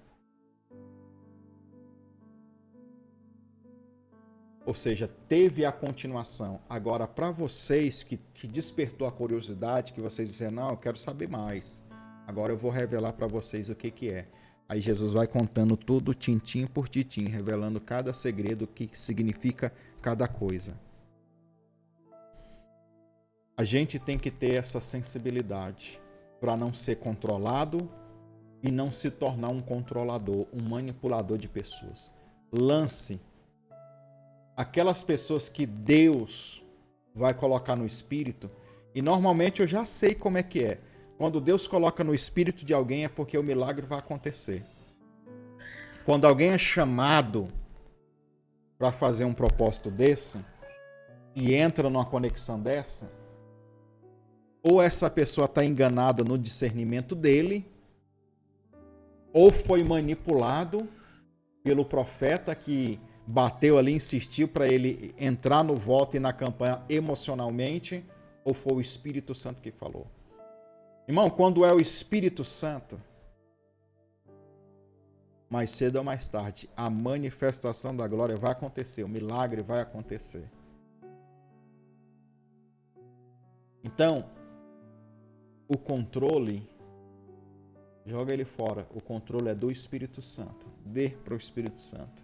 Ou seja, teve a continuação. Agora, para vocês que despertou a curiosidade, que vocês disseram, não, eu quero saber mais. Agora eu vou revelar para vocês o que é. Aí Jesus vai contando tudo, tintim por tintim, revelando cada segredo, o que significa cada coisa. A gente tem que ter essa sensibilidade para não ser controlado e não se tornar um controlador, um manipulador de pessoas. Lance aquelas pessoas que Deus vai colocar no espírito, e normalmente eu já sei como é que é. Quando Deus coloca no espírito de alguém é porque o milagre vai acontecer. Quando alguém é chamado para fazer um propósito desse e entra numa conexão dessa, ou essa pessoa está enganada no discernimento dele, ou foi manipulado pelo profeta que bateu ali, insistiu para ele entrar no voto e na campanha emocionalmente, ou foi o Espírito Santo que falou. Irmão, quando é o Espírito Santo, mais cedo ou mais tarde, a manifestação da glória vai acontecer, o milagre vai acontecer. Então, o controle, joga ele fora. O controle é do Espírito Santo. Dê para o Espírito Santo.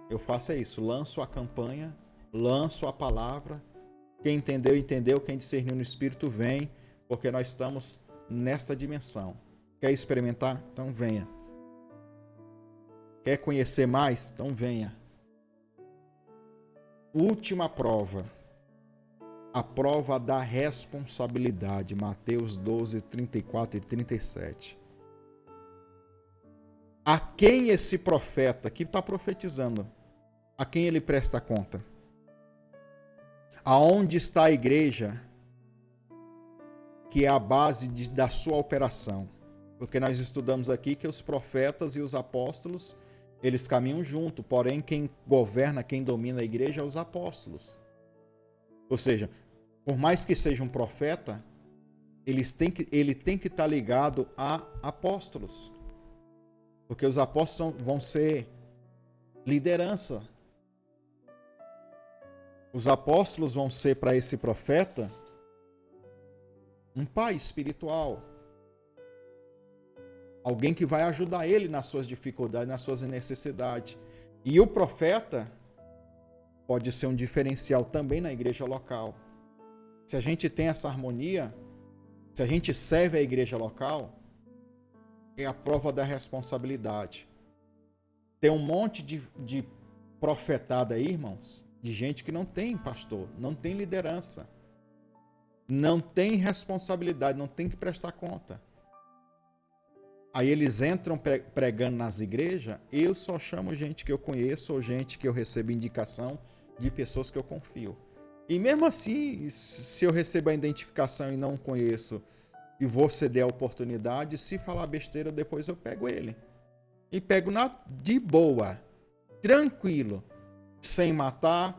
Eu faço isso, lanço a campanha, lanço a palavra. Quem entendeu, entendeu. Quem discerniu no Espírito, vem, porque nós estamos nesta dimensão. Quer experimentar? Então venha. Quer conhecer mais? Então venha. Última prova. A prova da responsabilidade. Mateus 12, 34 e 37. A quem esse profeta que está profetizando, a quem ele presta conta? Aonde está a igreja que é a base da sua operação? Porque nós estudamos aqui que os profetas e os apóstolos, eles caminham junto, porém quem governa, quem domina a igreja é os apóstolos. Ou seja, por mais que seja um profeta, ele tem que estar ligado a apóstolos. Porque os apóstolos vão ser liderança. Os apóstolos vão ser para esse profeta um pai espiritual. Alguém que vai ajudar ele nas suas dificuldades, nas suas necessidades. E o profeta pode ser um diferencial também na igreja local. Se a gente tem essa harmonia, se a gente serve a igreja local, é a prova da responsabilidade. Tem um monte de profetada aí, irmãos, de gente que não tem pastor, não tem liderança, não tem responsabilidade, não tem que prestar conta. Aí eles entram pregando nas igrejas, eu só chamo gente que eu conheço ou gente que eu recebo indicação de pessoas que eu confio. E mesmo assim, se eu recebo a identificação e não conheço e vou ceder a oportunidade, se falar besteira, depois eu pego ele. E pego de boa, tranquilo, sem matar,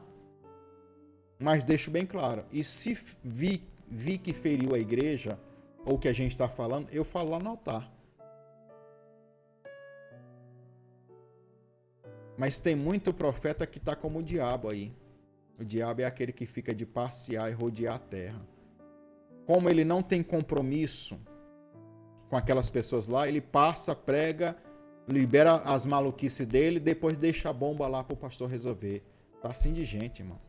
mas deixo bem claro. E se vi que feriu a igreja, ou que a gente está falando, eu falo lá no altar. Mas tem muito profeta que está como o diabo aí. O diabo é aquele que fica de passear e rodear a terra. Como ele não tem compromisso com aquelas pessoas lá, ele passa, prega, libera as maluquices dele, depois deixa a bomba lá para o pastor resolver. Tá assim de gente, irmão.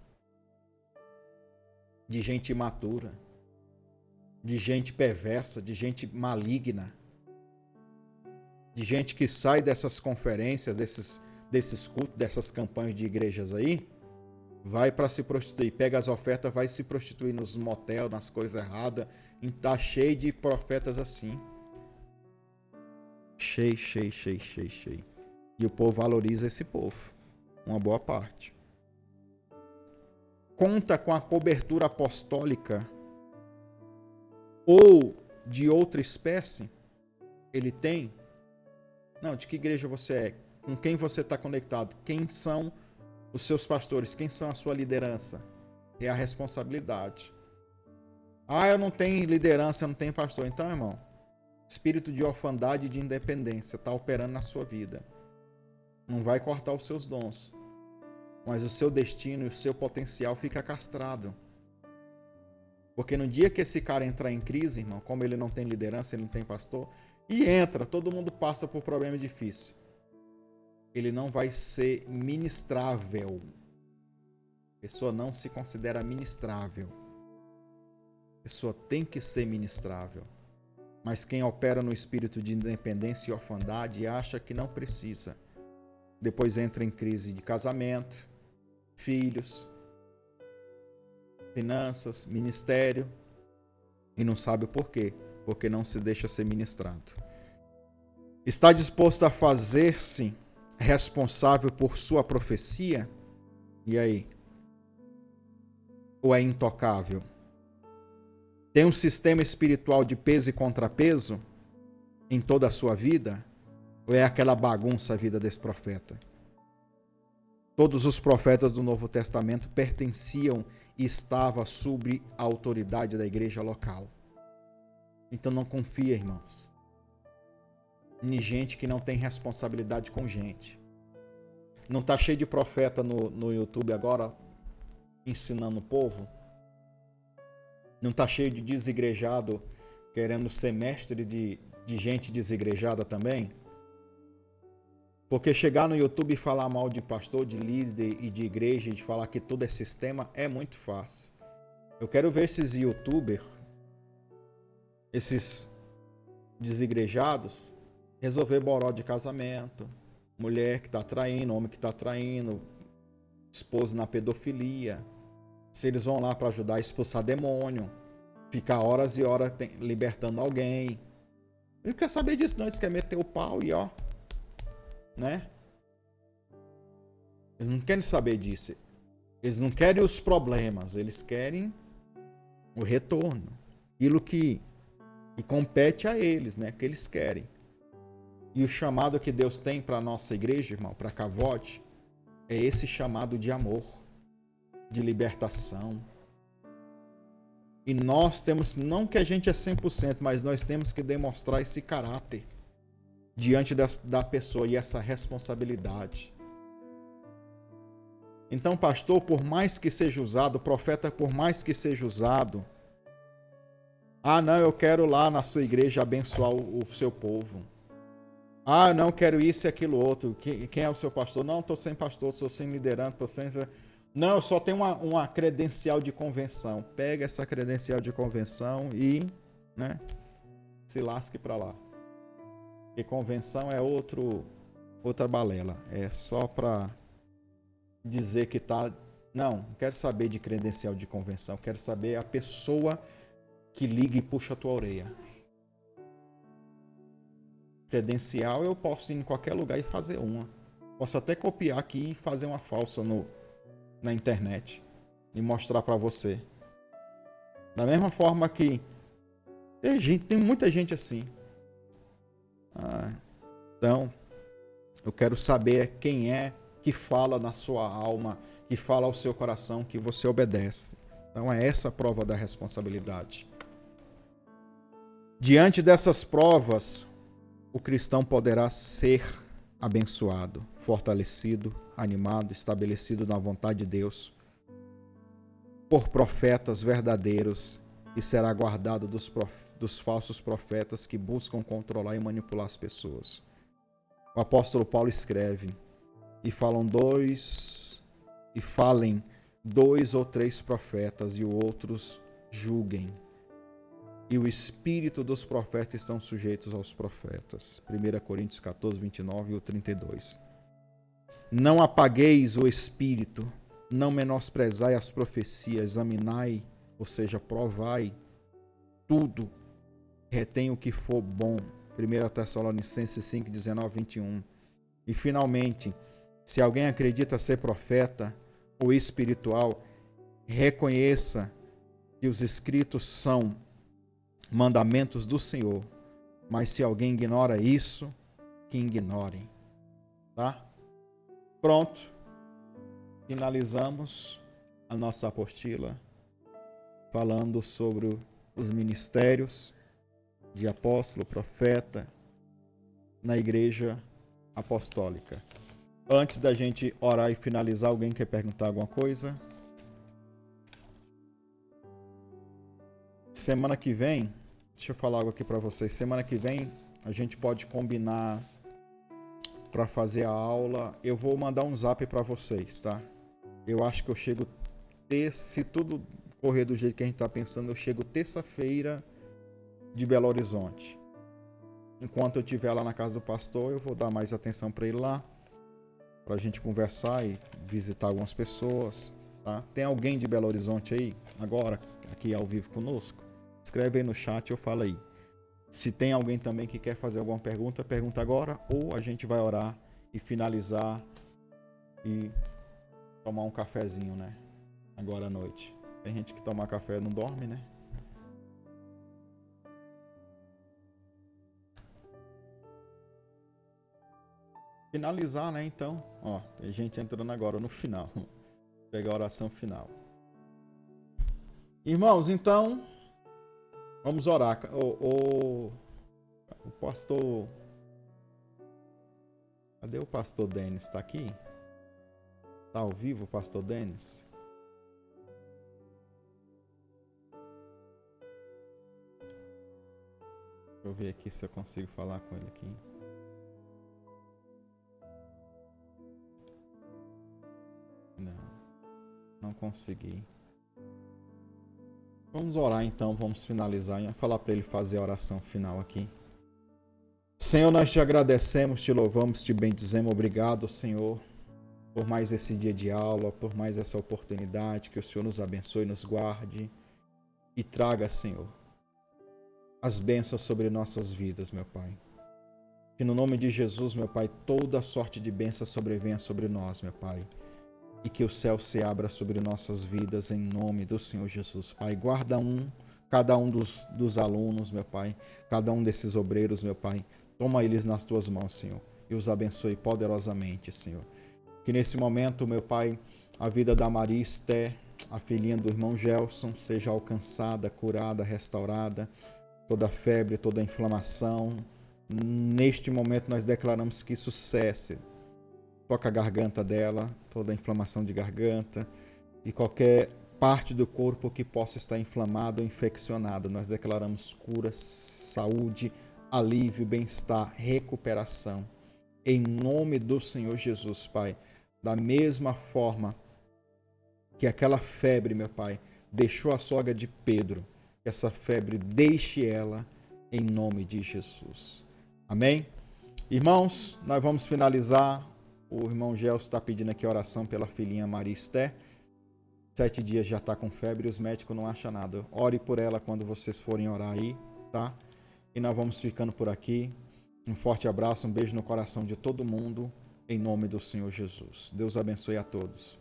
De gente imatura. De gente perversa, de gente maligna. De gente que sai dessas conferências, desses cultos, dessas campanhas de igrejas aí, vai para se prostituir, pega as ofertas, vai se prostituir nos motel, nas coisas erradas, e tá cheio de profetas assim. Cheio. E o povo valoriza esse povo, uma boa parte. Conta com a cobertura apostólica ou de outra espécie? Ele tem? Não, de que igreja você é? Com quem você está conectado? Quem são os seus pastores? Quem são a sua liderança? É a responsabilidade. Ah, eu não tenho liderança, eu não tenho pastor. Então, irmão, espírito de orfandade e de independência está operando na sua vida. Não vai cortar os seus dons, mas o seu destino e o seu potencial fica castrado. Porque no dia que esse cara entrar em crise, irmão, como ele não tem liderança, ele não tem pastor, e entra, todo mundo passa por problema difícil. Ele não vai ser ministrável. A pessoa não se considera ministrável. A pessoa tem que ser ministrável. Mas quem opera no espírito de independência e orfandade acha que não precisa. Depois entra em crise de casamento, filhos, finanças, ministério, e não sabe o porquê. Porque não se deixa ser ministrado. Está disposto a fazer-se responsável por sua profecia? E aí? Ou é intocável? Tem um sistema espiritual de peso e contrapeso em toda a sua vida? Ou é aquela bagunça a vida desse profeta? Todos os profetas do Novo Testamento pertenciam e estavam sob a autoridade da igreja local. Então não confia, irmãos. em gente que não tem responsabilidade com gente. Não tá cheio de profeta no YouTube agora ensinando o povo? Não tá cheio de desigrejado querendo ser mestre de gente desigrejada também? Porque chegar no YouTube e falar mal de pastor, de líder e de igreja e de falar que tudo é sistema é muito fácil. Eu quero ver esses youtubers, esses desigrejados, resolver boró de casamento, mulher que tá traindo, homem que tá traindo, esposo na pedofilia. Se eles vão lá para ajudar a expulsar demônio, ficar horas e horas libertando alguém. Ele não quer saber disso não, eles querem meter o pau e ó, né? Eles não querem saber disso. Eles não querem os problemas, eles querem o retorno. Aquilo que compete a eles, né? Que eles querem. E o chamado que Deus tem para a nossa igreja, irmão, para Cavote, é esse chamado de amor, de libertação. E nós temos, não que a gente é 100%, mas nós temos que demonstrar esse caráter diante da pessoa e essa responsabilidade. Então, pastor, por mais que seja usado, profeta, por mais que seja usado, não, eu quero lá na sua igreja abençoar o seu povo. Eu não quero isso e aquilo outro. Quem é o seu pastor? Não, estou sem pastor, estou sem liderante, estou sem... Não, eu só tenho uma credencial de convenção. Pega essa credencial de convenção e, né, se lasque para lá. Porque convenção é outra balela. É só para dizer que tá... Não quero saber de credencial de convenção. Quero saber a pessoa que liga e puxa a tua orelha. Credencial eu posso ir em qualquer lugar e fazer uma. Posso até copiar aqui e fazer uma falsa na internet e mostrar para você. Da mesma forma que tem muita gente assim. Então, eu quero saber quem é que fala na sua alma, que fala ao seu coração, que você obedece. Então é essa a prova da responsabilidade. Diante dessas provas, o cristão poderá ser abençoado, fortalecido, animado, estabelecido na vontade de Deus por profetas verdadeiros e será guardado dos falsos profetas que buscam controlar e manipular as pessoas. O apóstolo Paulo escreve: e falem 2 ou 3 profetas e outros julguem. E o espírito dos profetas estão sujeitos aos profetas. 1 Coríntios 14, 29 e 32. Não apagueis o espírito, não menosprezai as profecias, examinai, ou seja, provai tudo, retém o que for bom. 1 Tessalonicenses 5, 19, 21. E finalmente, se alguém acredita ser profeta ou espiritual, reconheça que os escritos são mandamentos do Senhor, mas se alguém ignora isso, que ignorem, tá? Pronto, finalizamos a nossa apostila falando sobre os ministérios de apóstolo, profeta na igreja apostólica. Antes da gente orar e finalizar, alguém quer perguntar alguma coisa? Semana que vem, deixa eu falar algo aqui para vocês. Semana que vem a gente pode combinar para fazer a aula. Eu vou mandar um zap para vocês, tá? Eu acho que eu chego se tudo correr do jeito que a gente tá pensando, eu chego terça-feira de Belo Horizonte. Enquanto eu estiver lá na casa do pastor, eu vou dar mais atenção para ele lá, para a gente conversar e visitar algumas pessoas, tá? Tem alguém de Belo Horizonte aí agora aqui ao vivo conosco? Escreve aí no chat, eu falo aí. Se tem alguém também que quer fazer alguma pergunta, pergunta agora, ou a gente vai orar e finalizar e tomar um cafezinho, né? Agora à noite. Tem gente que toma café e não dorme, né? Finalizar, né? Então, ó, tem gente entrando agora no final. Vou pegar a oração final. Irmãos, então, vamos orar. O pastor Cadê o pastor Denis? Está aqui? Está ao vivo o pastor Denis? Deixa eu ver aqui se eu consigo falar com ele aqui. Não consegui. Vamos orar então, vamos finalizar e falar para ele fazer a oração final aqui. Senhor, nós te agradecemos, te louvamos, te bendizemos. Obrigado, Senhor, por mais esse dia de aula, por mais essa oportunidade. Que o Senhor nos abençoe, nos guarde e traga, Senhor, as bênçãos sobre nossas vidas, meu Pai. Que no nome de Jesus, meu Pai, toda sorte de bênçãos sobrevenha sobre nós, meu Pai. E que o céu se abra sobre nossas vidas em nome do Senhor Jesus. Pai, guarda cada um dos alunos, meu Pai, cada um desses obreiros, meu Pai. Toma eles nas tuas mãos, Senhor, e os abençoe poderosamente, Senhor. Que nesse momento, meu Pai, a vida da Maria Esther, a filhinha do irmão Gelson, seja alcançada, curada, restaurada. Toda febre, toda inflamação. Neste momento nós declaramos que isso cesse. Toca a garganta dela, toda a inflamação de garganta e qualquer parte do corpo que possa estar inflamada ou infeccionada. Nós declaramos cura, saúde, alívio, bem-estar, recuperação. Em nome do Senhor Jesus, Pai. Da mesma forma que aquela febre, meu Pai, deixou a sogra de Pedro, que essa febre deixe ela em nome de Jesus. Amém? Irmãos, nós vamos finalizar. O irmão Gelson está pedindo aqui oração pela filhinha Maria Esther. 7 dias já está com febre e os médicos não acham nada. Ore por ela quando vocês forem orar aí, tá? E nós vamos ficando por aqui. Um forte abraço, um beijo no coração de todo mundo, em nome do Senhor Jesus. Deus abençoe a todos.